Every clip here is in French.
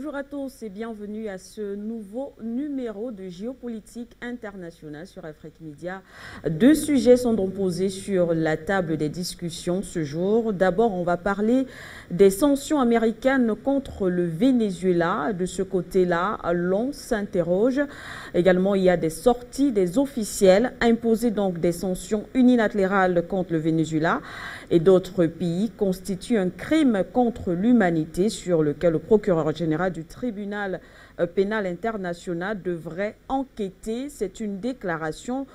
Bonjour à tous et bienvenue à ce nouveau numéro de Géopolitique internationale sur Afrique Média. Deux sujets sont donc posés sur la table des discussions ce jour. D'abord, on va parler des sanctions américaines contre le Venezuela. De ce côté-là, l'on s'interroge. Également, il y a des sorties des officiels imposer donc des sanctions unilatérales contre le Venezuela et d'autres pays constituent un crime contre l'humanité sur lequel le procureur général du tribunal pénal international devrait enquêter. C'est une déclaration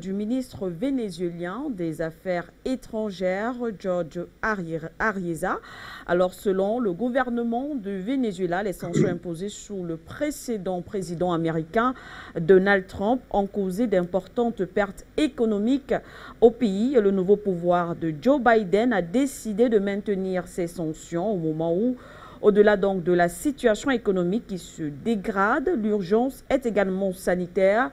du ministre vénézuélien des Affaires étrangères, George Ariza. Alors, selon le gouvernement de Venezuela, les sanctions imposées sous le précédent président américain Donald Trump ont causé d'importantes pertes économiques au pays. Le nouveau pouvoir de Joe Biden a décidé de maintenir ces sanctions au moment où, au-delà donc de la situation économique qui se dégrade, l'urgence est également sanitaire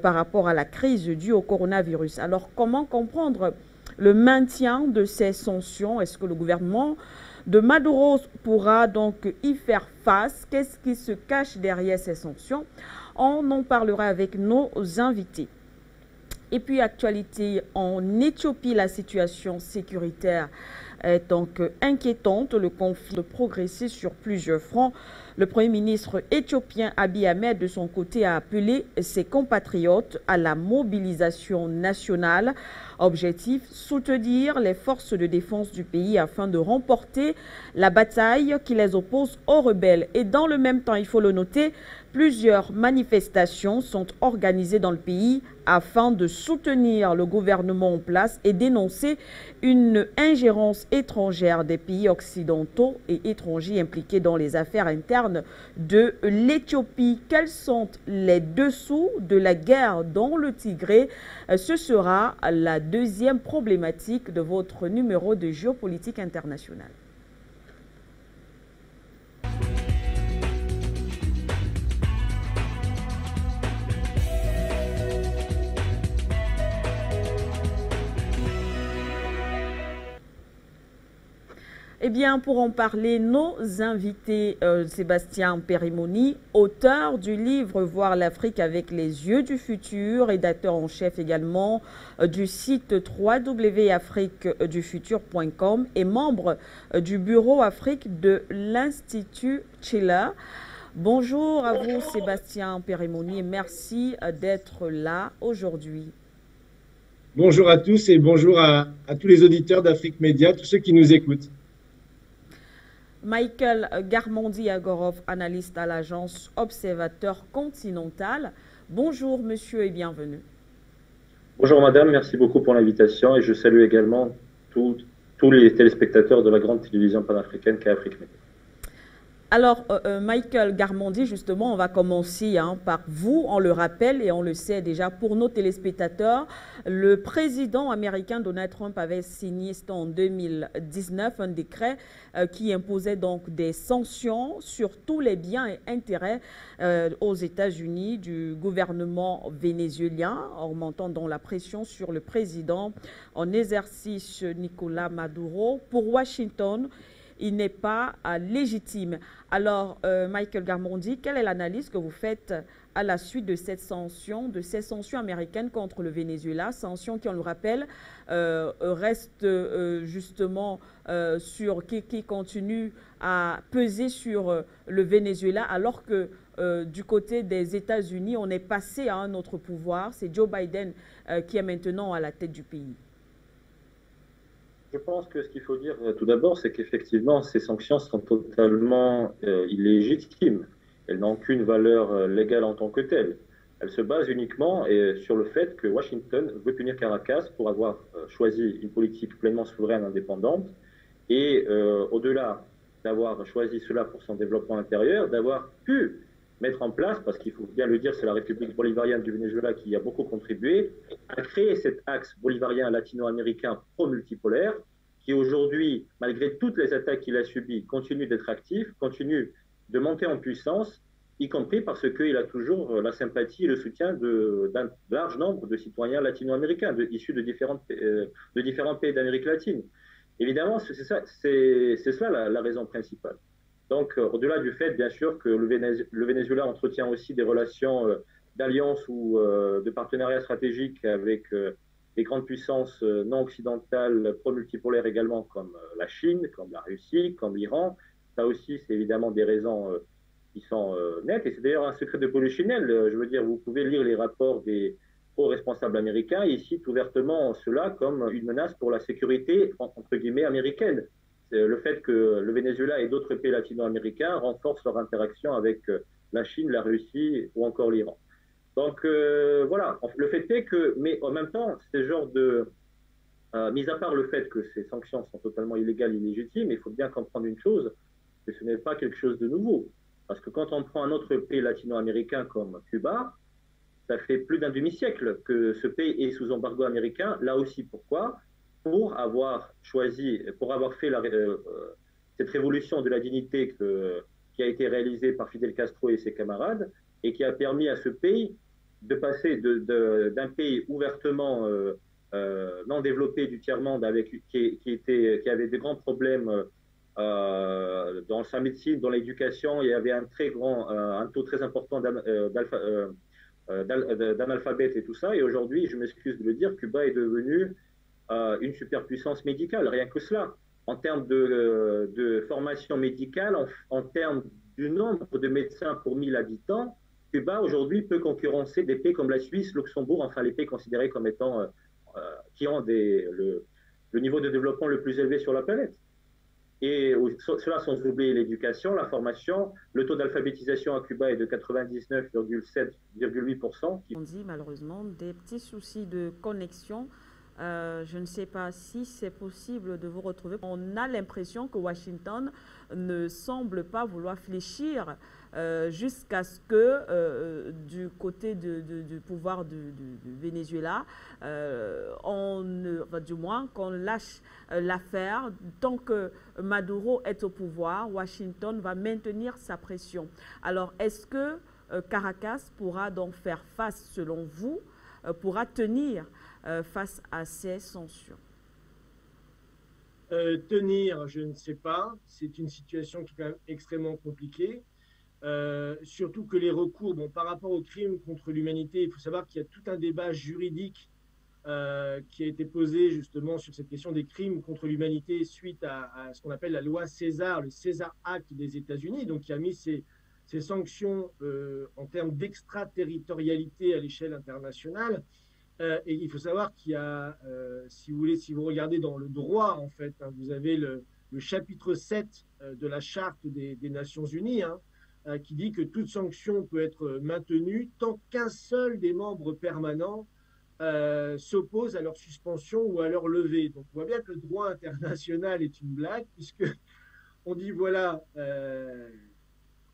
par rapport à la crise due au coronavirus. Alors, comment comprendre le maintien de ces sanctions? Est-ce que le gouvernement de Maduro pourra donc y faire face? Qu'est-ce qui se cache derrière ces sanctions? On en parlera avec nos invités. Et puis, actualité en Éthiopie, la situation sécuritaire est donc inquiétante. Le conflit a progressé sur plusieurs fronts. Le Premier ministre éthiopien Abiy Ahmed, de son côté, a appelé ses compatriotes à la mobilisation nationale. Objectif, soutenir les forces de défense du pays afin de remporter la bataille qui les oppose aux rebelles. Et dans le même temps, il faut le noter, plusieurs manifestations sont organisées dans le pays afin de soutenir le gouvernement en place et dénoncer une ingérence étrangère des pays occidentaux et étrangers impliqués dans les affaires internes de l'Éthiopie. Quels sont les dessous de la guerre dans le Tigré? Ce sera la deuxième problématique de votre numéro de géopolitique internationale. Eh bien, pour en parler, nos invités, Sébastien Périmoni, auteur du livre Voir l'Afrique avec les yeux du futur, rédacteur en chef également du site www.afriquedufutur.com et membre du bureau Afrique de l'Institut Schiller. Bonjour à vous, Sébastien Périmoni, et merci d'être là aujourd'hui. Bonjour à tous et bonjour à tous les auditeurs d'Afrique Média, tous ceux qui nous écoutent. Michael Garmondi-Agorov, analyste à l'agence Observateur Continental. Bonjour monsieur et bienvenue. Bonjour madame, merci beaucoup pour l'invitation et je salue également tous les téléspectateurs de la grande télévision panafricaine qu'est Afrique Média. Alors, Michael Garmondi, justement, on va commencer par vous. On le rappelle et on le sait déjà pour nos téléspectateurs. Le président américain Donald Trump avait signé en 2019 un décret qui imposait donc des sanctions sur tous les biens et intérêts aux États-Unis du gouvernement vénézuélien, augmentant donc la pression sur le président en exercice Nicolás Maduro. Pour Washington, il n'est pas légitime. Alors, Michael Garmondi, quelle est l'analyse que vous faites à la suite de ces sanctions américaines contre le Venezuela, sanctions qui, on le rappelle, restent justement qui continuent à peser sur le Venezuela, alors que du côté des États-Unis, on est passé à un autre pouvoir. C'est Joe Biden qui est maintenant à la tête du pays. Je pense que ce qu'il faut dire tout d'abord, c'est qu'effectivement, ces sanctions sont totalement illégitimes. Elles n'ont aucune valeur légale en tant que telles. Elles se basent uniquement sur le fait que Washington veut punir Caracas pour avoir choisi une politique pleinement souveraine, indépendante, et au-delà d'avoir choisi cela pour son développement intérieur, d'avoir pu mettre en place, parce qu'il faut bien le dire, c'est la République bolivarienne du Venezuela qui a beaucoup contribué, à créer cet axe bolivariен latino-américain pro-multipolaire, qui aujourd'hui, malgré toutes les attaques qu'il a subies, continue d'être actif, continue de monter en puissance, y compris parce qu'il a toujours la sympathie et le soutien d'un large nombre de citoyens latino-américains, issus de différents pays d'Amérique latine. Évidemment, c'est cela la raison principale. Donc, au-delà du fait, bien sûr, que le Venezuela entretient aussi des relations d'alliance ou de partenariat stratégique avec des grandes puissances non occidentales pro-multipolaires également, comme la Chine, comme la Russie, comme l'Iran. Ça aussi, c'est évidemment des raisons qui sont nettes. Et c'est d'ailleurs un secret de polichinelle. Je veux dire, vous pouvez lire les rapports des hauts responsables américains. Ils citent ouvertement cela comme une menace pour la sécurité, entre guillemets, américaine. Le fait que le Venezuela et d'autres pays latino-américains renforcent leur interaction avec la Chine, la Russie ou encore l'Iran. Donc voilà, le fait est que, mais en même temps, ces genres de, mis à part le fait que ces sanctions sont totalement illégales, illégitimes, il faut bien comprendre une chose, que ce n'est pas quelque chose de nouveau. Parce que quand on prend un autre pays latino-américain comme Cuba, ça fait plus d'un demi-siècle que ce pays est sous embargo américain. Là aussi, pourquoi? Pour avoir choisi, pour avoir fait cette révolution de la dignité qui a été réalisée par Fidel Castro et ses camarades et qui a permis à ce pays de passer d'un pays ouvertement non développé du tiers-monde qui avait de grands problèmes dans sa médecine, dans l'éducation. Il y avait un taux très important d'analphabètes et tout ça. Et aujourd'hui, je m'excuse de le dire, Cuba est devenu une superpuissance médicale, rien que cela. En termes de formation médicale, en termes du nombre de médecins pour 1000 habitants, Cuba aujourd'hui peut concurrencer des pays comme la Suisse, Luxembourg, enfin les pays considérés comme étant qui ont le niveau de développement le plus élevé sur la planète. Et cela sans oublier l'éducation, la formation. Le taux d'alphabétisation à Cuba est de 99,7,8%. On dit malheureusement des petits soucis de connexion. Je ne sais pas si c'est possible de vous retrouver. On a l'impression que Washington ne semble pas vouloir fléchir jusqu'à ce que du côté du pouvoir du Venezuela, du moins qu'on lâche l'affaire. Tant que Maduro est au pouvoir, Washington va maintenir sa pression. Alors, est-ce que Caracas pourra donc faire face, selon vous, pourra tenir face à ces sanctions? Tenir, je ne sais pas. C'est une situation qui est quand même extrêmement compliquée. Surtout que les recours, bon, par rapport aux crimes contre l'humanité, il faut savoir qu'il y a tout un débat juridique qui a été posé justement sur cette question des crimes contre l'humanité suite à ce qu'on appelle la loi César, le César Act des États-Unis, donc qui a mis ces sanctions en termes d'extraterritorialité à l'échelle internationale. Et il faut savoir qu'il y a, si vous voulez, si vous regardez dans le droit, en fait, hein, vous avez le chapitre 7 de la Charte des Nations Unies, hein, qui dit que toute sanction peut être maintenue tant qu'un seul des membres permanents s'oppose à leur suspension ou à leur levée. Donc, on voit bien que le droit international est une blague, puisque on dit, voilà,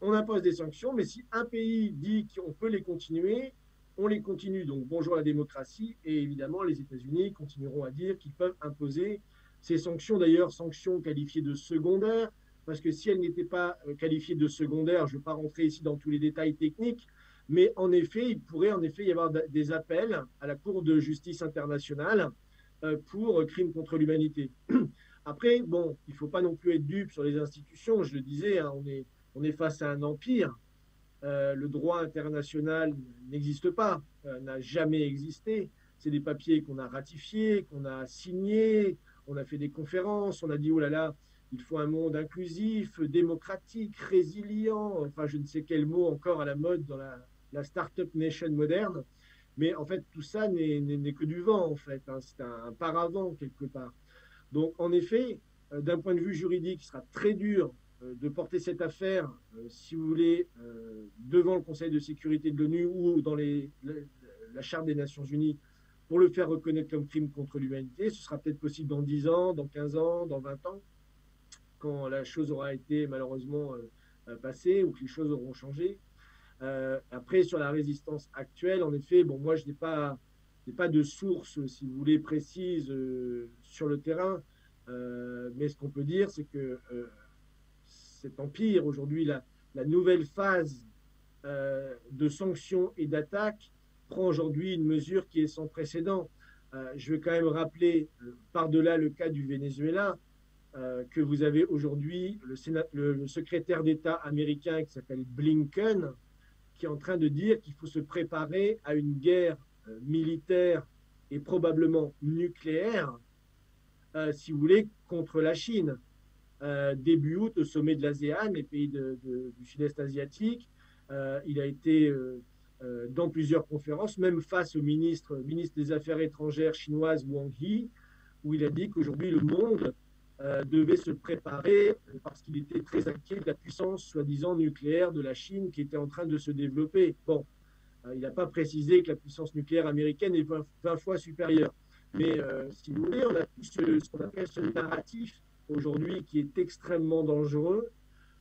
on impose des sanctions, mais si un pays dit qu'on peut les continuer, on les continue. Donc, bonjour la démocratie. Et évidemment, les États-Unis continueront à dire qu'ils peuvent imposer ces sanctions, d'ailleurs, sanctions qualifiées de secondaires, parce que si elles n'étaient pas qualifiées de secondaires, je ne vais pas rentrer ici dans tous les détails techniques, mais en effet, il pourrait en effet y avoir des appels à la Cour de justice internationale pour crimes contre l'humanité. Après, bon, il ne faut pas non plus être dupe sur les institutions. Je le disais, hein, on est face à un empire. Le droit international n'existe pas, n'a jamais existé. C'est des papiers qu'on a ratifiés, qu'on a signés, on a fait des conférences, on a dit, oh là là, il faut un monde inclusif, démocratique, résilient, enfin je ne sais quel mot encore à la mode dans la Startup Nation moderne. Mais en fait, tout ça n'est que du vent, en fait, hein. C'est un paravent quelque part. Donc, en effet, d'un point de vue juridique, il sera très dur de porter cette affaire, si vous voulez, devant le Conseil de sécurité de l'ONU ou dans la Charte des Nations Unies pour le faire reconnaître comme crime contre l'humanité. Ce sera peut-être possible dans 10 ans, dans 15 ans, dans 20 ans, quand la chose aura été malheureusement passée ou que les choses auront changé. Après, sur la résistance actuelle, en effet, bon, moi, je n'ai pas de source, si vous voulez, précise sur le terrain. Mais ce qu'on peut dire, c'est que cet empire, aujourd'hui, la nouvelle phase de sanctions et d'attaques prend aujourd'hui une mesure qui est sans précédent. Je vais quand même rappeler, par-delà le cas du Venezuela, que vous avez aujourd'hui le secrétaire d'État américain qui s'appelle Blinken, qui est en train de dire qu'il faut se préparer à une guerre militaire et probablement nucléaire, si vous voulez, contre la Chine. Début août, au sommet de l'ASEAN, les pays du sud-est asiatique, il a été dans plusieurs conférences, même face au ministre des Affaires étrangères chinoise Wang Yi, où il a dit qu'aujourd'hui le monde devait se préparer parce qu'il était très inquiet de la puissance soi-disant nucléaire de la Chine qui était en train de se développer. Bon, il n'a pas précisé que la puissance nucléaire américaine est 20 fois supérieure. Mais si vous voulez, on a tout ce qu'on appelle ce narratif aujourd'hui qui est extrêmement dangereux,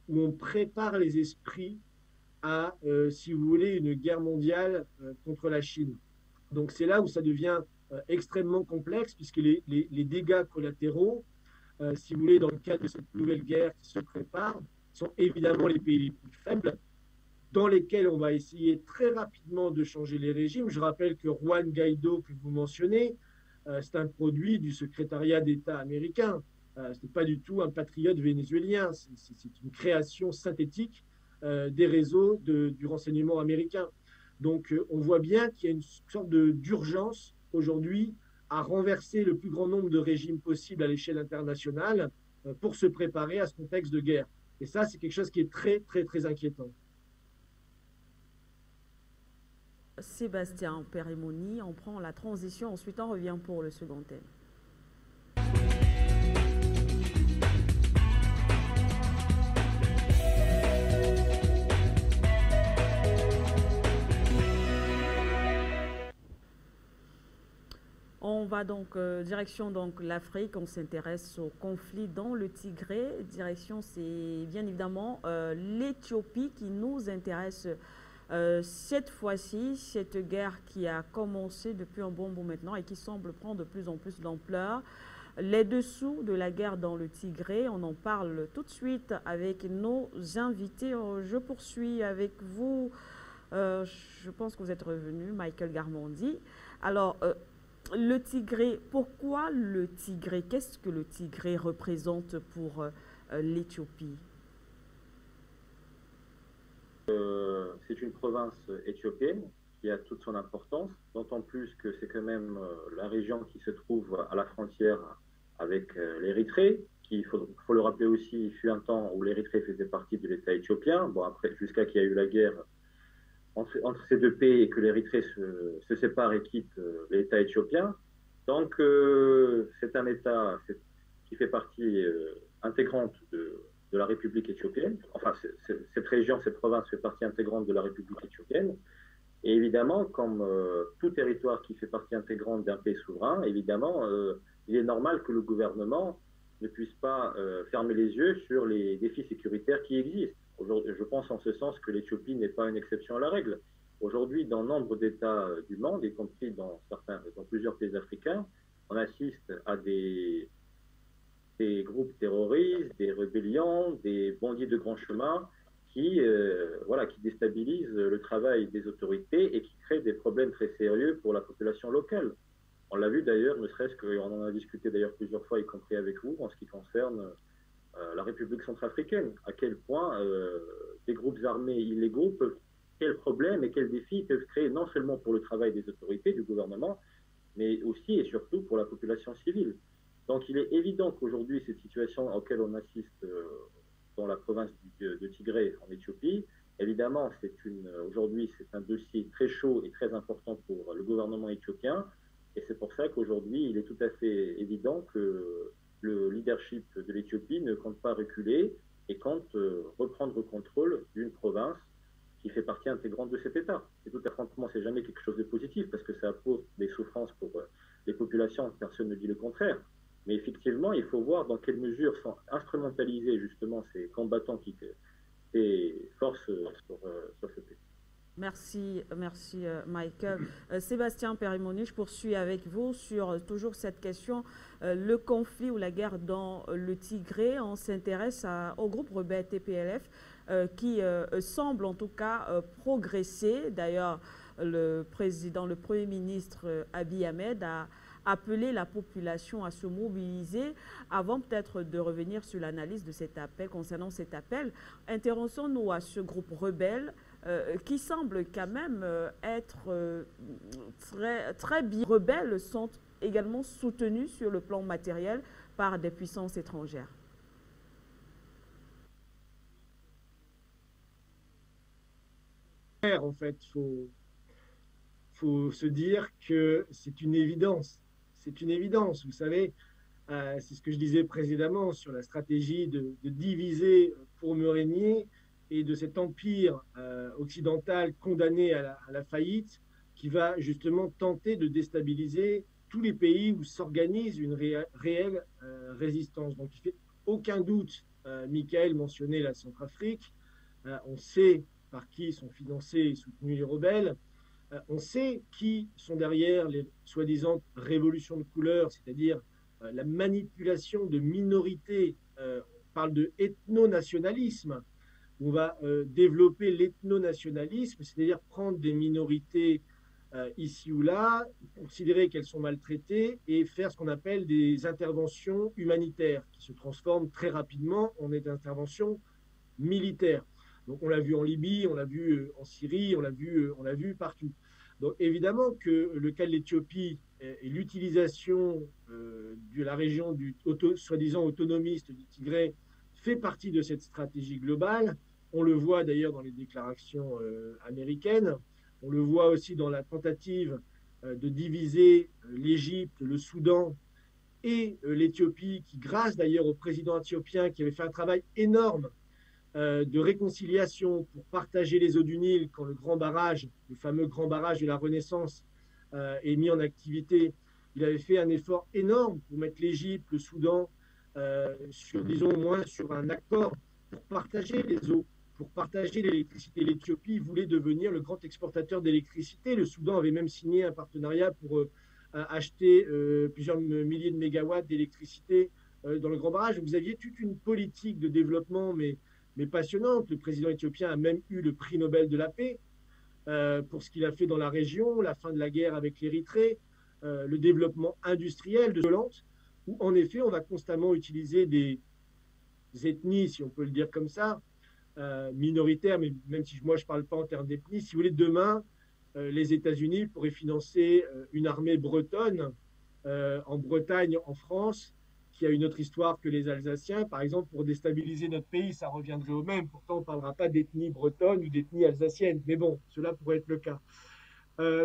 où on prépare les esprits à, si vous voulez, une guerre mondiale contre la Chine. Donc c'est là où ça devient extrêmement complexe, puisque les dégâts collatéraux, si vous voulez, dans le cadre de cette nouvelle guerre qui se prépare, sont évidemment les pays les plus faibles, dans lesquels on va essayer très rapidement de changer les régimes. Je rappelle que Juan Guaido, que vous mentionnez, c'est un produit du secrétariat d'État américain. Ce n'est pas du tout un patriote vénézuélien. C'est une création synthétique des réseaux du renseignement américain. Donc, on voit bien qu'il y a une sorte d'urgence aujourd'hui à renverser le plus grand nombre de régimes possibles à l'échelle internationale pour se préparer à ce contexte de guerre. Et ça, c'est quelque chose qui est très, très, très inquiétant. Sébastien Périmoni, on prend la transition, ensuite on revient pour le second thème. On va donc direction donc l'Afrique, on s'intéresse au conflit dans le Tigré. Direction, c'est bien évidemment l'Éthiopie qui nous intéresse cette fois-ci, cette guerre qui a commencé depuis un bon bout maintenant et qui semble prendre de plus en plus d'ampleur. Les dessous de la guerre dans le Tigré, on en parle tout de suite avec nos invités. Je poursuis avec vous. Je pense que vous êtes revenu, Michael Garmondi. Alors, le Tigré, pourquoi le Tigré? Qu'est-ce que le Tigré représente pour l'Éthiopie? C'est une province éthiopienne qui a toute son importance, d'autant plus que c'est quand même la région qui se trouve à la frontière avec l'Érythrée, qui, il faut le rappeler aussi, il fut un temps où l'Érythrée faisait partie de l'État éthiopien, bon après, jusqu'à qu'il y ait eu la guerre entre ces deux pays et que l'Érythrée se sépare et quitte l'État éthiopien. Donc, c'est un État qui fait partie intégrante de la République éthiopienne. Enfin, cette région, cette province fait partie intégrante de la République éthiopienne. Et évidemment, comme tout territoire qui fait partie intégrante d'un pays souverain, évidemment, il est normal que le gouvernement ne puisse pas fermer les yeux sur les défis sécuritaires qui existent. Je pense en ce sens que l'Éthiopie n'est pas une exception à la règle. Aujourd'hui, dans nombre d'États du monde, y compris dans plusieurs pays africains, on assiste à des groupes terroristes, des rébellions, des bandits de grand chemin qui déstabilisent le travail des autorités et qui créent des problèmes très sérieux pour la population locale. On l'a vu d'ailleurs, ne serait-ce qu'on en a discuté d'ailleurs plusieurs fois, y compris avec vous, en ce qui concerne la République centrafricaine. À quel point des groupes armés illégaux quels problèmes et quels défis ils peuvent créer, non seulement pour le travail des autorités, du gouvernement, mais aussi et surtout pour la population civile. Donc il est évident qu'aujourd'hui, cette situation auquel on assiste dans la province de Tigré, en Éthiopie, évidemment, aujourd'hui, c'est un dossier très chaud et très important pour le gouvernement éthiopien. Et c'est pour ça qu'aujourd'hui, il est tout à fait évident que le leadership de l'Éthiopie ne compte pas reculer et compte reprendre contrôle d'une province qui fait partie intégrante de cet État. Et tout affrontement, c'est jamais quelque chose de positif parce que ça apporte des souffrances pour les populations, personne ne dit le contraire. Mais effectivement, il faut voir dans quelle mesure sont instrumentalisés justement ces combattants ces forces sur ce pays. Merci Michael. Sébastien Périmoni, je poursuis avec vous sur toujours cette question, le conflit ou la guerre dans le Tigré. On s'intéresse au groupe rebelle TPLF qui semble en tout cas progresser. D'ailleurs, le Premier ministre Abiy Ahmed a appeler la population à se mobiliser. Avant peut-être de revenir sur l'analyse de cet appel, concernant cet appel, intéressons-nous à ce groupe rebelle qui semble quand même être très bien. Les rebelles sont également soutenus sur le plan matériel par des puissances étrangères. En fait, faut se dire que c'est une évidence. C'est une évidence. Vous savez, c'est ce que je disais précédemment sur la stratégie de diviser pour me régner et de cet empire occidental condamné à la faillite qui va justement tenter de déstabiliser tous les pays où s'organise une réelle résistance. Donc il ne fait aucun doute, Michael mentionnait la Centrafrique, on sait par qui sont financés et soutenus les rebelles. On sait qui sont derrière les soi-disant révolutions de couleur, c'est-à-dire la manipulation de minorités. On parle de ethno-nationalisme. On va développer l'ethno-nationalisme, c'est-à-dire prendre des minorités ici ou là, considérer qu'elles sont maltraitées et faire ce qu'on appelle des interventions humanitaires qui se transforment très rapidement en des interventions militaires. Donc on l'a vu en Libye, on l'a vu en Syrie, on l'a vu partout. Donc évidemment que le cas de l'Éthiopie et l'utilisation de la région du soi-disant autonomiste du Tigré fait partie de cette stratégie globale. On le voit d'ailleurs dans les déclarations américaines. On le voit aussi dans la tentative de diviser l'Égypte, le Soudan et l'Éthiopie, qui grâce d'ailleurs au président éthiopien qui avait fait un travail énorme de réconciliation pour partager les eaux du Nil quand le grand barrage, le fameux grand barrage de la Renaissance, est mis en activité. Il avait fait un effort énorme pour mettre l'Égypte, le Soudan, disons au moins sur un accord pour partager les eaux, pour partager l'électricité. L'Éthiopie voulait devenir le grand exportateur d'électricité. Le Soudan avait même signé un partenariat pour acheter plusieurs milliers de mégawatts d'électricité dans le grand barrage. Vous aviez toute une politique de développement, mais passionnante. Le président éthiopien a même eu le prix Nobel de la paix pour ce qu'il a fait dans la région, la fin de la guerre avec l'Érythrée, le développement industriel de Solente, où en effet on va constamment utiliser des ethnies, si on peut le dire comme ça, minoritaires, mais même si moi je ne parle pas en termes d'ethnie, si vous voulez, demain, les États-Unis pourraient financer une armée bretonne en Bretagne, en France, qui a une autre histoire que les Alsaciens, par exemple, pour déstabiliser notre pays, ça reviendrait au même. Pourtant, on ne parlera pas d'ethnie bretonne ou d'ethnie alsacienne, mais bon, cela pourrait être le cas.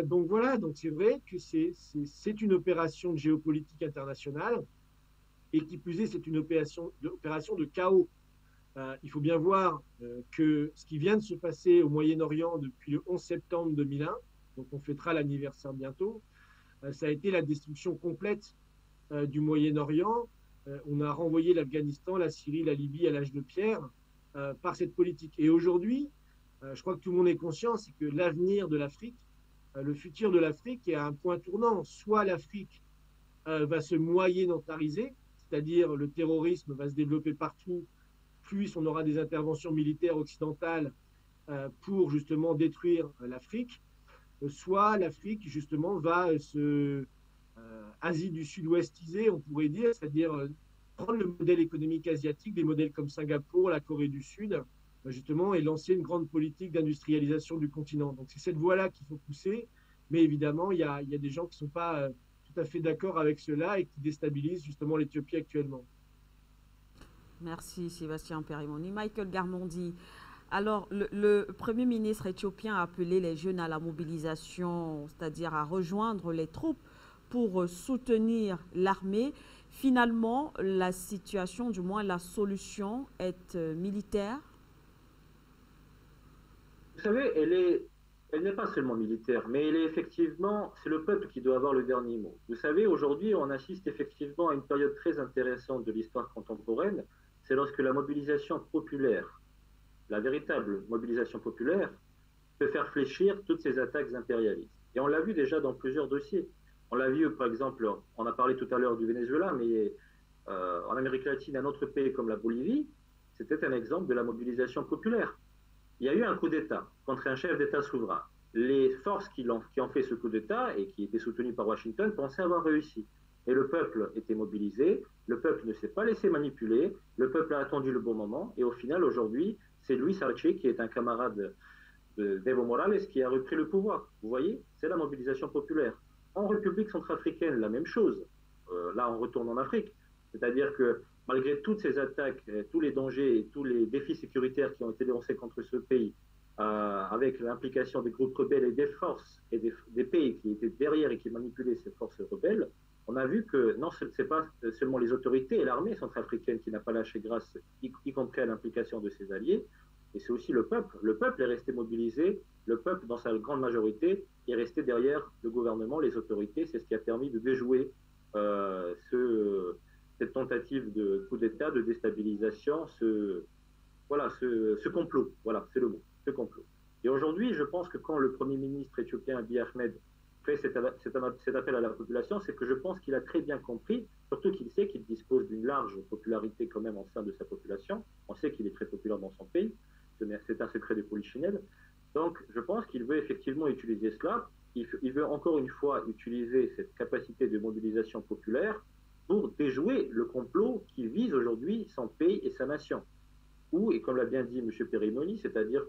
Donc voilà, donc c'est vrai que c'est une opération de géopolitique internationale, et qui plus est, c'est une opération de chaos. Il faut bien voir que ce qui vient de se passer au Moyen-Orient depuis le 11 septembre 2001, donc on fêtera l'anniversaire bientôt, ça a été la destruction complète du Moyen-Orient. On a renvoyé l'Afghanistan, la Syrie, la Libye à l'âge de pierre par cette politique. Et aujourd'hui, je crois que tout le monde est conscient, c'est que l'avenir de l'Afrique, le futur de l'Afrique est à un point tournant. Soit l'Afrique va se moyenentariser, c'est-à-dire le terrorisme va se développer partout, plus on aura des interventions militaires occidentales pour justement détruire l'Afrique, soit l'Afrique justement va se Asie du Sud-Ouestisée, on pourrait dire, c'est-à-dire prendre le modèle économique asiatique, des modèles comme Singapour, la Corée du Sud, justement, et lancer une grande politique d'industrialisation du continent. Donc c'est cette voie-là qu'il faut pousser, mais évidemment, il y a des gens qui ne sont pas tout à fait d'accord avec cela et qui déstabilisent justement l'Éthiopie actuellement. Merci Sébastien Périmoni. Michael Garmondi, alors le Premier ministre éthiopien a appelé les jeunes à la mobilisation, c'est-à-dire à rejoindre les troupes pour soutenir l'armée. Finalement, la situation, du moins la solution, est militaire. Vous savez, elle n'est pas seulement militaire, mais elle est effectivement, c'est le peuple qui doit avoir le dernier mot. Vous savez, aujourd'hui, on assiste effectivement à une période très intéressante de l'histoire contemporaine. C'est lorsque la mobilisation populaire, la véritable mobilisation populaire, peut faire fléchir toutes ces attaques impérialistes. Et on l'a vu déjà dans plusieurs dossiers. On l'a vu, par exemple, on a parlé tout à l'heure du Venezuela, mais en Amérique latine, un autre pays comme la Bolivie, c'était un exemple de la mobilisation populaire. Il y a eu un coup d'État contre un chef d'État souverain. les forces qui ont fait ce coup d'État et qui étaient soutenues par Washington pensaient avoir réussi. Et le peuple était mobilisé, le peuple ne s'est pas laissé manipuler, le peuple a attendu le bon moment, et au final, aujourd'hui, c'est Luis Arce, qui est un camarade d'Evo Morales, qui a repris le pouvoir. Vous voyez, c'est la mobilisation populaire. En République centrafricaine, la même chose. Là, on retourne en Afrique. C'est-à-dire que malgré toutes ces attaques, tous les dangers et tous les défis sécuritaires qui ont été lancés contre ce pays, avec l'implication des groupes rebelles et des forces et des pays qui étaient derrière et qui manipulaient ces forces rebelles, on a vu que non, ce n'est pas seulement les autorités et l'armée centrafricaine qui n'a pas lâché grâce, y compris à l'implication de ses alliés, et c'est aussi le peuple. Le peuple est resté mobilisé, le peuple, dans sa grande majorité, est resté derrière le gouvernement, les autorités. C'est ce qui a permis de déjouer cette tentative de coup d'État, de déstabilisation, ce complot. Voilà, c'est le mot, ce complot. Et aujourd'hui, je pense que quand le Premier ministre éthiopien Abiy Ahmed fait cet appel à la population, c'est que je pense qu'il a très bien compris, surtout qu'il sait qu'il dispose d'une large popularité quand même en sein de sa population. On sait qu'il est très populaire dans son pays, c'est un secret de polichinelle. Donc je pense qu'il veut effectivement utiliser cela. Il veut encore une fois utiliser cette capacité de mobilisation populaire pour déjouer le complot qui vise aujourd'hui son pays et sa nation. Et comme l'a bien dit M. Perimoni, c'est-à-dire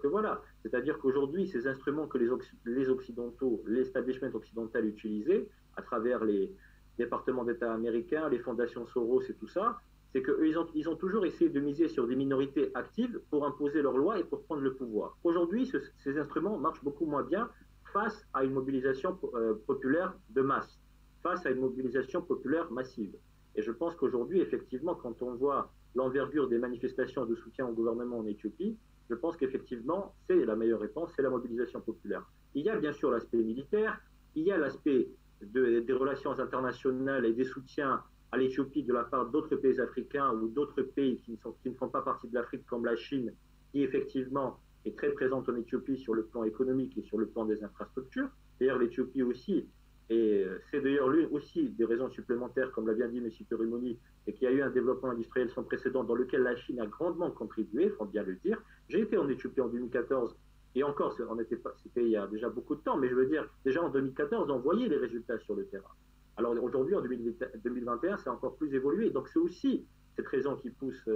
qu'aujourd'hui, ces instruments que les Occidentaux, l'establishment occidental utilisait à travers les départements d'État américains, les fondations Soros et tout ça, c'est qu'eux, ils ont toujours essayé de miser sur des minorités actives pour imposer leurs lois et pour prendre le pouvoir. Aujourd'hui, ces instruments marchent beaucoup moins bien face à une mobilisation populaire de masse, face à une mobilisation populaire massive. Et je pense qu'aujourd'hui, effectivement, quand on voit l'envergure des manifestations de soutien au gouvernement en Éthiopie, je pense qu'effectivement, c'est la meilleure réponse, c'est la mobilisation populaire. Il y a bien sûr l'aspect militaire, il y a l'aspect des relations internationales et des soutiens à l'Éthiopie de la part d'autres pays africains ou d'autres pays qui ne font pas partie de l'Afrique, comme la Chine, qui effectivement est très présente en Éthiopie sur le plan économique et sur le plan des infrastructures. D'ailleurs, l'Éthiopie aussi, et c'est d'ailleurs l'une aussi des raisons supplémentaires, comme l'a bien dit M. Perimoni, et qu'il y a eu un développement industriel sans précédent dans lequel la Chine a grandement contribué, il faut bien le dire. J'ai été en Éthiopie en 2014, et encore, c'était il y a déjà beaucoup de temps, mais je veux dire, déjà en 2014, on voyait les résultats sur le terrain. Alors aujourd'hui, en 2021, c'est encore plus évolué. Donc c'est aussi cette raison qui pousse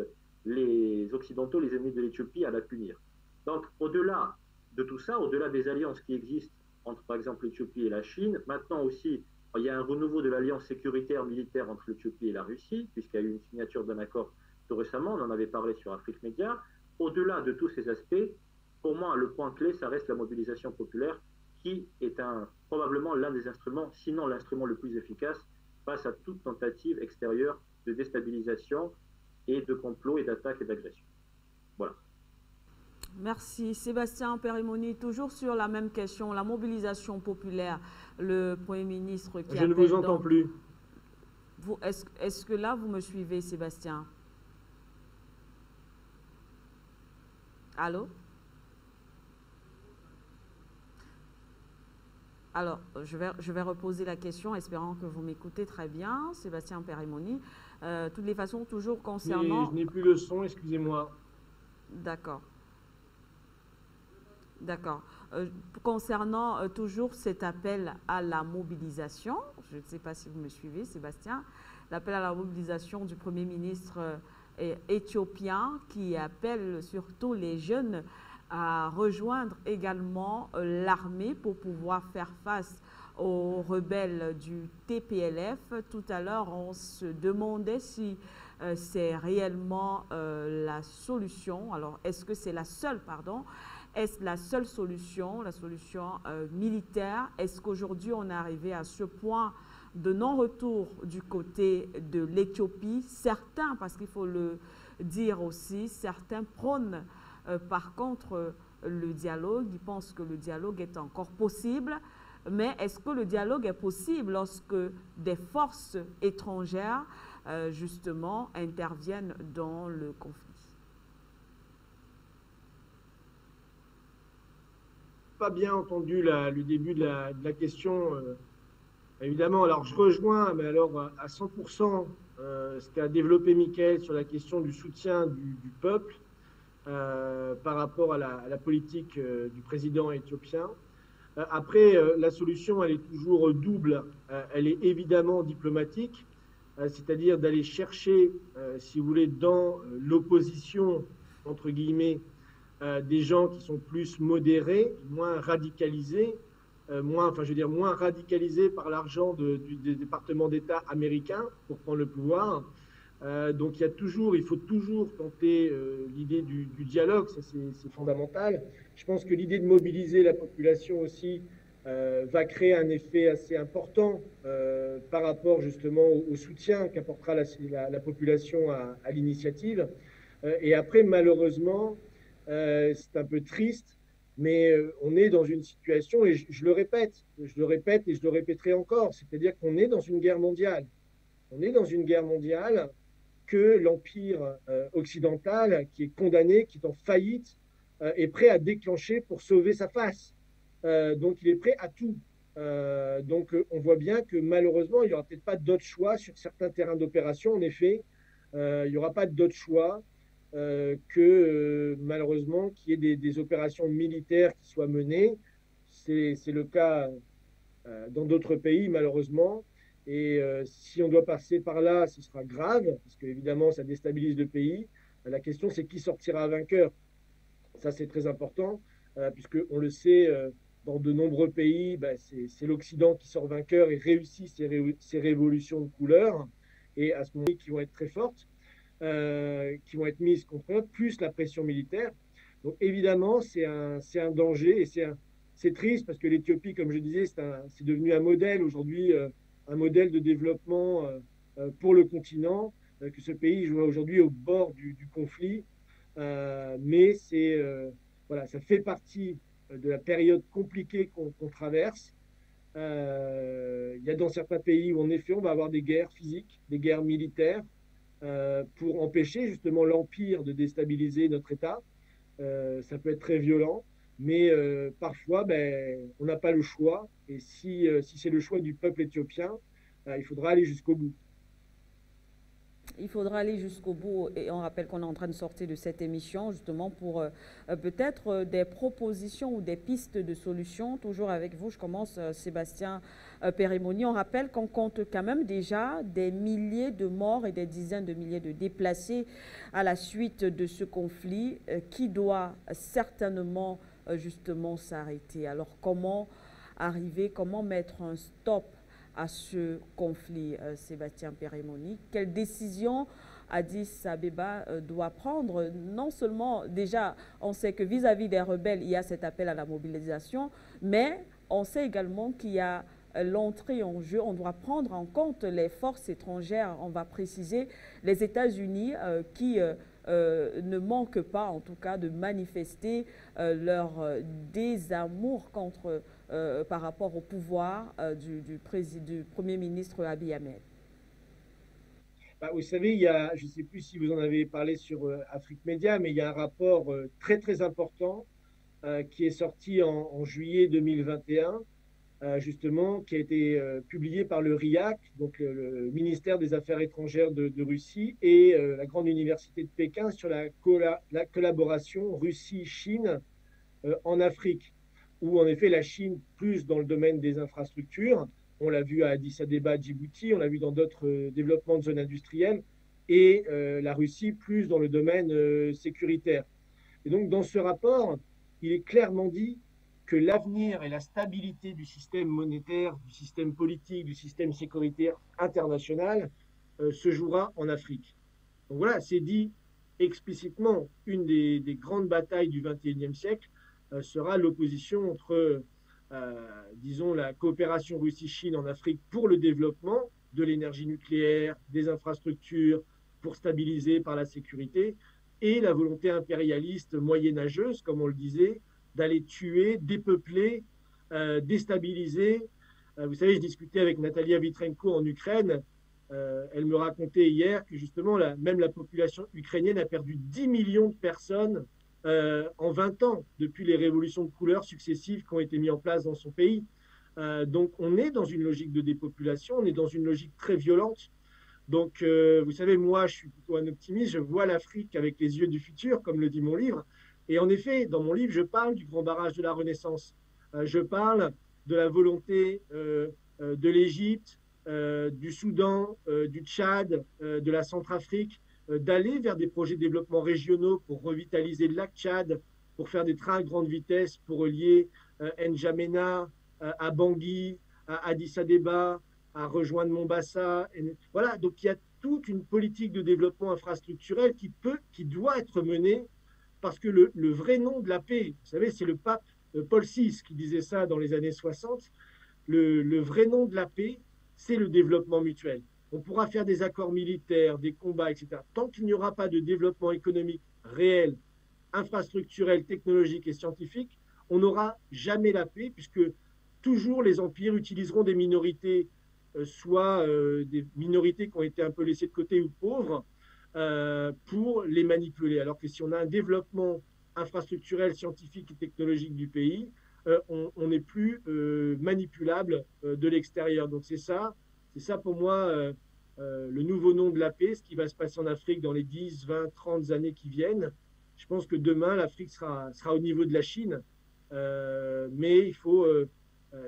les Occidentaux, les ennemis de l'Éthiopie, à la punir. Donc au-delà de tout ça, au-delà des alliances qui existent entre, par exemple, l'Éthiopie et la Chine, maintenant aussi, il y a un renouveau de l'alliance sécuritaire militaire entre l'Éthiopie et la Russie, puisqu'il y a eu une signature d'un accord tout récemment, on en avait parlé sur Afrique Média. Au-delà de tous ces aspects, pour moi, le point clé, ça reste la mobilisation populaire, qui est probablement l'un des instruments, sinon l'instrument le plus efficace, face à toute tentative extérieure de déstabilisation et de complot et d'attaque et d'agression. Voilà. Merci. Sébastien Perimoni, toujours sur la même question, la mobilisation populaire, le Premier ministre qui Je ne vous entends plus. Est-ce que là, vous me suivez, Sébastien? Allô? Alors, je vais reposer la question, espérant que vous m'écoutez très bien, Sébastien Perimoni. Toutes les façons, toujours concernant... Je n'ai plus le son, excusez-moi. D'accord. D'accord. Concernant toujours cet appel à la mobilisation, je ne sais pas si vous me suivez, Sébastien, l'appel à la mobilisation du Premier ministre éthiopien qui appelle surtout les jeunes à rejoindre également l'armée pour pouvoir faire face aux rebelles du TPLF. Tout à l'heure, on se demandait si c'est réellement la solution. Alors, est-ce que c'est la seule, est-ce la seule solution, la solution militaire? Est-ce qu'aujourd'hui, on est arrivé à ce point de non-retour du côté de l'Éthiopie? Certains, parce qu'il faut le dire aussi, certains prônent par contre le dialogue. Ils pensent que le dialogue est encore possible. Mais est-ce que le dialogue est possible lorsque des forces étrangères, justement, interviennent dans le conflit? Pas bien entendu le début de la question. Évidemment, alors je rejoins, mais alors à 100% ce qu'a développé Mickaël sur la question du soutien du peuple par rapport à la politique du président éthiopien. Après, la solution, elle est toujours double. Elle est évidemment diplomatique, c'est-à-dire d'aller chercher, si vous voulez, dans l'opposition, entre guillemets, des gens qui sont plus modérés, moins radicalisés, moins radicalisés par l'argent des départements d'État américains pour prendre le pouvoir. Donc il faut toujours tenter l'idée du dialogue, ça c'est fondamental. Je pense que l'idée de mobiliser la population aussi va créer un effet assez important par rapport justement au soutien qu'apportera la population à l'initiative. Et après, malheureusement, c'est un peu triste, mais on est dans une situation, et je le répète et je le répéterai encore, c'est-à-dire qu'on est dans une guerre mondiale. On est dans une guerre mondiale que l'empire occidental, qui est condamné, qui est en faillite, est prêt à déclencher pour sauver sa face. Donc il est prêt à tout. Donc on voit bien que malheureusement, il n'y aura peut-être pas d'autre choix sur certains terrains d'opération. En effet, il n'y aura pas d'autre choix que malheureusement qu'il y ait des opérations militaires qui soient menées. C'est le cas dans d'autres pays, malheureusement. Et si on doit passer par là, ce sera grave, parce qu'évidemment, ça déstabilise le pays. La question, c'est qui sortira vainqueur. Ça, c'est très important, puisqu'on le sait, dans de nombreux pays, c'est l'Occident qui sort vainqueur et réussit ces révolutions de couleur. Et à ce moment-là, qui vont être très fortes, qui vont être mises contre eux, plus la pression militaire. Donc évidemment, c'est un danger et c'est triste parce que l'Éthiopie, comme je disais, c'est devenu un modèle aujourd'hui, un modèle de développement pour le continent, que ce pays joue aujourd'hui au bord du conflit. Mais voilà, ça fait partie de la période compliquée qu'on traverse. Il y a dans certains pays où en effet on va avoir des guerres physiques, des guerres militaires, pour empêcher justement l'empire de déstabiliser notre État. Ça peut être très violent, mais parfois on n'a pas le choix. Et si c'est le choix du peuple éthiopien, il faudra aller jusqu'au bout. Il faudra aller jusqu'au bout et on rappelle qu'on est en train de sortir de cette émission justement pour peut-être des propositions ou des pistes de solutions. Toujours avec vous, je commence Sébastien Périmoni. On rappelle qu'on compte quand même déjà des milliers de morts et des dizaines de milliers de déplacés à la suite de ce conflit qui doit certainement justement s'arrêter. Alors comment arriver, comment mettre un stop à ce conflit, Sébastien Périmoni? Quelle décision Addis Abeba doit prendre? Non seulement, déjà, on sait que vis-à-vis des rebelles, il y a cet appel à la mobilisation, mais on sait également qu'il y a l'entrée en jeu. On doit prendre en compte les forces étrangères, on va préciser les États-Unis qui ne manquent pas, en tout cas, de manifester leur désamour par rapport au pouvoir du Premier ministre Abiy Ahmed. Vous savez, je ne sais plus si vous en avez parlé sur Afrique Média, mais il y a un rapport très très important qui est sorti en juillet 2021, justement, qui a été publié par le RIAC, donc le ministère des Affaires étrangères de Russie, et la Grande Université de Pékin sur la collaboration Russie-Chine en Afrique, où en effet la Chine plus dans le domaine des infrastructures, on l'a vu à Addis Abeba, Djibouti, on l'a vu dans d'autres développements de zones industrielles, et la Russie plus dans le domaine sécuritaire. Et donc dans ce rapport, il est clairement dit que l'avenir et la stabilité du système monétaire, du système politique, du système sécuritaire international se jouera en Afrique. Donc voilà, c'est dit explicitement. Une des grandes batailles du XXIe siècle sera l'opposition entre, disons, la coopération Russie-Chine en Afrique pour le développement de l'énergie nucléaire, des infrastructures, pour stabiliser par la sécurité, et la volonté impérialiste moyenâgeuse, comme on le disait, d'aller tuer, dépeupler, déstabiliser. Vous savez, je discutais avec Natalia Vitrenko en Ukraine. Elle me racontait hier que justement, même la population ukrainienne a perdu 10 millions de personnes en 20 ans, depuis les révolutions de couleur successives qui ont été mises en place dans son pays. Donc on est dans une logique de dépopulation, on est dans une logique très violente. Donc vous savez, moi je suis plutôt un optimiste, je vois l'Afrique avec les yeux du futur, comme le dit mon livre. Et en effet, dans mon livre, je parle du grand barrage de la Renaissance. Je parle de la volonté de l'Égypte, du Soudan, du Tchad, de la Centrafrique, d'aller vers des projets de développement régionaux pour revitaliser le lac Tchad, pour faire des trains à grande vitesse, pour relier N'Djamena à Bangui, à Addis Abeba, à rejoindre Mombasa. Voilà, donc il y a toute une politique de développement infrastructurel qui doit être menée parce que le vrai nom de la paix, vous savez, c'est le pape Paul VI qui disait ça dans les années 60, le vrai nom de la paix, c'est le développement mutuel. On pourra faire des accords militaires, des combats, etc. Tant qu'il n'y aura pas de développement économique réel, infrastructurel, technologique et scientifique, on n'aura jamais la paix, puisque toujours les empires utiliseront des minorités, soit des minorités qui ont été un peu laissées de côté ou pauvres, pour les manipuler. Alors que si on a un développement infrastructurel, scientifique et technologique du pays, on n'est plus manipulable de l'extérieur. Donc c'est ça pour moi le nouveau nom de la paix, ce qui va se passer en Afrique dans les 10, 20, 30 années qui viennent. Je pense que demain, l'Afrique sera au niveau de la Chine, mais il faut,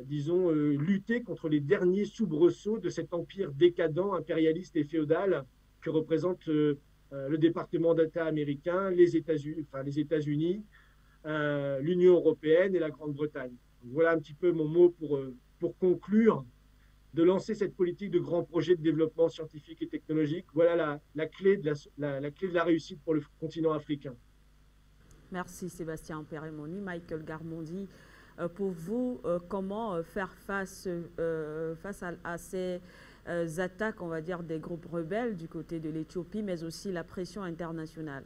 disons, lutter contre les derniers soubresauts de cet empire décadent, impérialiste et féodal que représente le département d'État américain, les États-Unis, l'Union européenne et la Grande-Bretagne. Voilà un petit peu mon mot pour conclure de lancer cette politique de grands projets de développement scientifique et technologique. Voilà la clé de la clé de la réussite pour le continent africain. Merci Sébastien Pérémoni. Michael Garmondi, pour vous, comment faire face à ces attaques, on va dire, des groupes rebelles du côté de l'Éthiopie, mais aussi la pression internationale?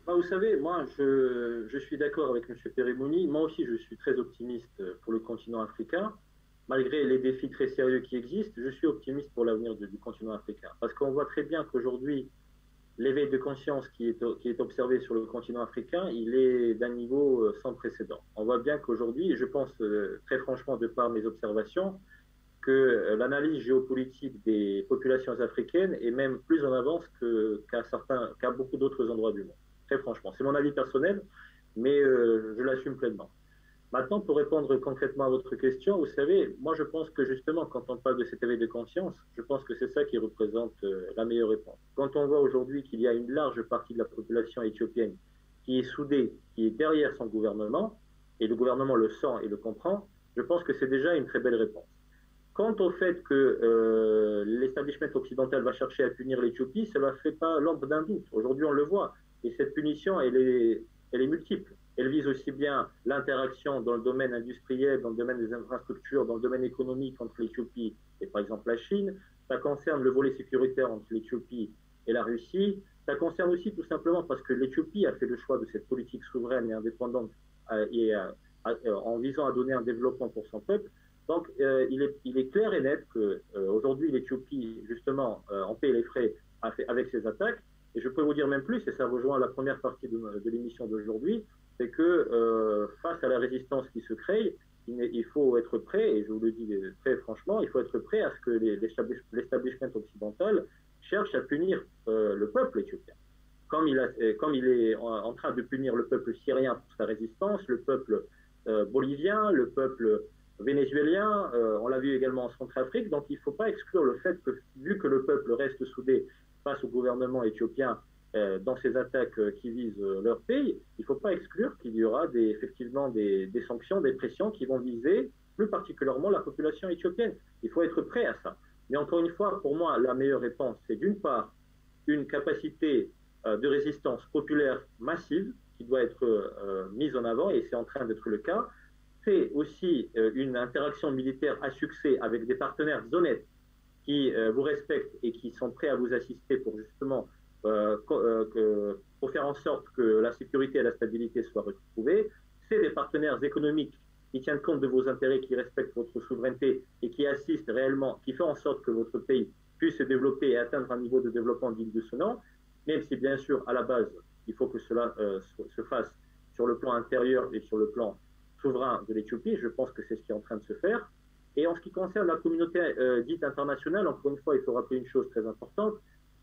Vous savez, moi, je suis d'accord avec M. Pérémoni. Moi aussi, je suis très optimiste pour le continent africain. Malgré les défis très sérieux qui existent, je suis optimiste pour l'avenir du continent africain. Parce qu'on voit très bien qu'aujourd'hui, l'éveil de conscience qui est observé sur le continent africain, il est d'un niveau sans précédent. On voit bien qu'aujourd'hui, et je pense très franchement de par mes observations, que l'analyse géopolitique des populations africaines est même plus en avance qu'à beaucoup d'autres endroits du monde. Très franchement, c'est mon avis personnel, mais je l'assume pleinement. Maintenant, pour répondre concrètement à votre question, vous savez, moi je pense que justement, quand on parle de cet éveil de conscience, je pense que c'est ça qui représente la meilleure réponse. Quand on voit aujourd'hui qu'il y a une large partie de la population éthiopienne qui est soudée, qui est derrière son gouvernement, et le gouvernement le sent et le comprend, je pense que c'est déjà une très belle réponse. Quant au fait que l'establishment occidental va chercher à punir l'Éthiopie, cela ne fait pas l'ombre d'un doute. Aujourd'hui, on le voit. Et cette punition, elle est multiple. Elle vise aussi bien l'interaction dans le domaine industriel, dans le domaine des infrastructures, dans le domaine économique entre l'Éthiopie et par exemple la Chine. Ça concerne le volet sécuritaire entre l'Éthiopie et la Russie. Ça concerne aussi tout simplement parce que l'Éthiopie a fait le choix de cette politique souveraine et indépendante en visant à donner un développement pour son peuple. Donc il est clair et net qu'aujourd'hui l'Éthiopie, justement, en paie les frais avec ces attaques. Et je peux vous dire même plus, et ça rejoint la première partie de l'émission d'aujourd'hui, c'est que face à la résistance qui se crée, il faut être prêt, et je vous le dis très franchement, il faut être prêt à ce que l'establishment occidental cherche à punir le peuple éthiopien. Comme il est en train de punir le peuple syrien pour sa résistance, le peuple bolivien, le peuple vénézuélien, on l'a vu également en Centrafrique, donc il ne faut pas exclure le fait que, vu que le peuple reste soudé face au gouvernement éthiopien dans ces attaques qui visent leur pays, il ne faut pas exclure qu'il y aura effectivement des sanctions, des pressions qui vont viser plus particulièrement la population éthiopienne. Il faut être prêt à ça. Mais encore une fois, pour moi, la meilleure réponse, c'est d'une part une capacité de résistance populaire massive qui doit être mise en avant, et c'est en train d'être le cas. C'est aussi une interaction militaire à succès avec des partenaires honnêtes qui vous respectent et qui sont prêts à vous assister pour justement pour faire en sorte que la sécurité et la stabilité soient retrouvées. C'est des partenaires économiques qui tiennent compte de vos intérêts, qui respectent votre souveraineté et qui assistent réellement, qui font en sorte que votre pays puisse se développer et atteindre un niveau de développement digne de ce nom, même si bien sûr à la base il faut que cela se fasse sur le plan intérieur et sur le plan souverain de l'Éthiopie. Je pense que c'est ce qui est en train de se faire. Et en ce qui concerne la communauté dite internationale, encore une fois, il faut rappeler une chose très importante.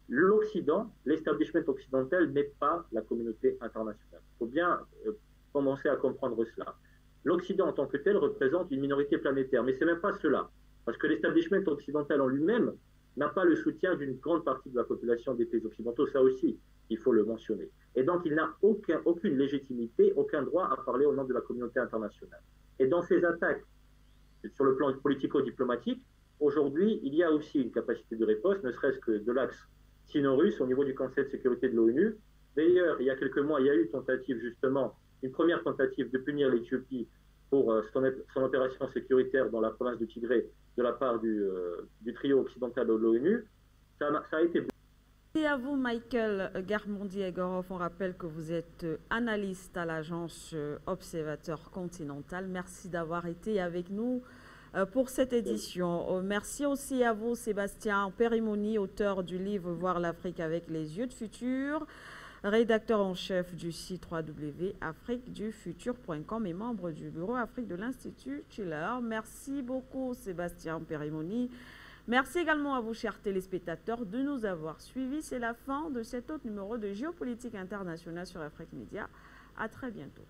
L'Occident, l'establishment occidental n'est pas la communauté internationale. Il faut bien commencer à comprendre cela. l'Occident en tant que tel représente une minorité planétaire. Mais ce n'est même pas cela. Parce que l'establishment occidental en lui-même n'a pas le soutien d'une grande partie de la population des pays occidentaux, ça aussi, il faut le mentionner. Et donc, il n'a aucune légitimité, aucun droit à parler au nom de la communauté internationale. Et dans ces attaques, sur le plan politico-diplomatique, aujourd'hui, il y a aussi une capacité de riposte, ne serait-ce que de l'axe sino-russe au niveau du Conseil de sécurité de l'ONU. D'ailleurs, il y a quelques mois, il y a eu une première tentative de punir l'Éthiopie pour son opération sécuritaire dans la province du Tigré de la part du trio occidental de l'ONU. Ça a été... Merci à vous, Michael Garmondi-Egorov. On rappelle que vous êtes analyste à l'agence Observateur Continental. Merci d'avoir été avec nous pour cette édition. Merci aussi à vous, Sébastien Périmoni, auteur du livre Voir l'Afrique avec les yeux de futur, rédacteur en chef du site www.afriquedufutur.com et membre du bureau Afrique de l'Institut Schiller. Merci beaucoup, Sébastien Périmoni. Merci également à vous, chers téléspectateurs, de nous avoir suivis. C'est la fin de cet autre numéro de Géopolitique internationale sur Afrique Média. À très bientôt.